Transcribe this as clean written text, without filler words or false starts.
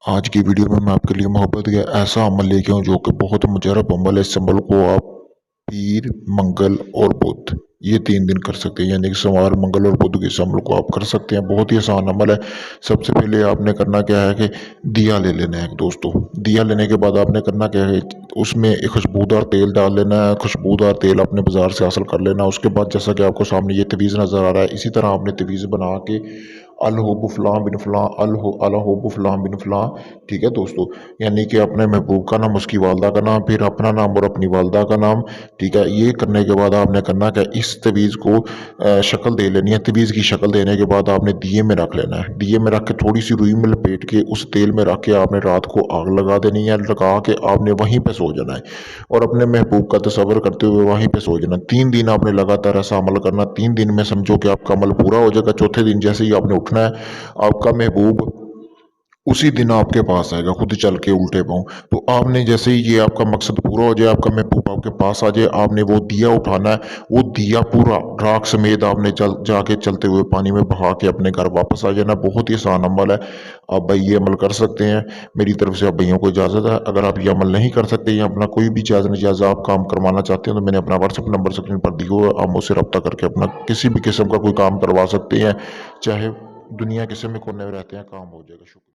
आज की वीडियो में मैं आपके लिए मोहब्बत का ऐसा अमल लेके आऊँ जो कि बहुत मुजरब अमल है। इस अमल को आप पीर, मंगल और बुध ये 3 दिन कर सकते हैं, यानी कि सोमवार, मंगल और बुध के इस अमल को आप कर सकते हैं। बहुत ही आसान अमल है। सबसे पहले आपने करना क्या है कि दिया ले लेना है दोस्तों। दिया लेने के बाद आपने करना क्या है, उसमें एक खुशबूदार तेल डाल लेना है। खुशबूदार तेल आपने बाजार से हासिल कर लेना है। उसके बाद जैसा कि आपको सामने ये तवीज़ नज़र आ रहा है, इसी तरह आपने तवीज़ बना के अल हुब्बु फलां बिन फलां अल हुब्बु फलां बिन फलां, ठीक है दोस्तों, यानी कि अपने महबूब का नाम, उसकी वालदा का नाम, फिर अपना नाम और अपनी वालदा का नाम, ठीक है। ये करने के बाद आपने करना क्या, इस तवीज़ को शक्ल दे लेनी है। तवीज़ की शक्ल देने के बाद आपने दिए में रख लेना है। दिए में रख के थोड़ी सी रुई में लपेट के उस तेल में रख के आपने रात को आग लगा देनी है। लगा के आपने वहीं पे सो जाना है और अपने महबूब का तस्वर करते हुए वहीं पे सो जाना। 3 दिन आपने लगातार ऐसा अमल करना। 3 दिन में समझो कि आपका अमल पूरा हो जाएगा। चौथे दिन जैसे ही आपने उठना है, आपका महबूब उसी दिन आपके पास आएगा खुद चल के उल्टे पाँव। तो आपने जैसे ही ये आपका मकसद पूरा हो जाए, आपका महबूब आपके पास आ जाए, आपने वो दिया उठाना है। वो दिया पूरा राख समेत आपने जाके चलते हुए पानी में बहा के अपने घर वापस आ जाना। बहुत ही आसान अमल है। आप भाई ये अमल कर सकते हैं। मेरी तरफ से आप भाइयों को इजाज़त है। अगर आप ये अमल नहीं कर सकते या अपना कोई भी जायज़ नाजायज़ आप काम करवाना चाहते हैं तो मैंने अपना व्हाट्सएप नंबर स्क्रीन पर दिया हुआ है। आप मुझसे रब्ता करके अपना किसी भी किस्म का कोई काम करवा सकते हैं। चाहे दुनिया किसी भी कोने में रहते हैं, काम हो जाएगा। शुक्रिया।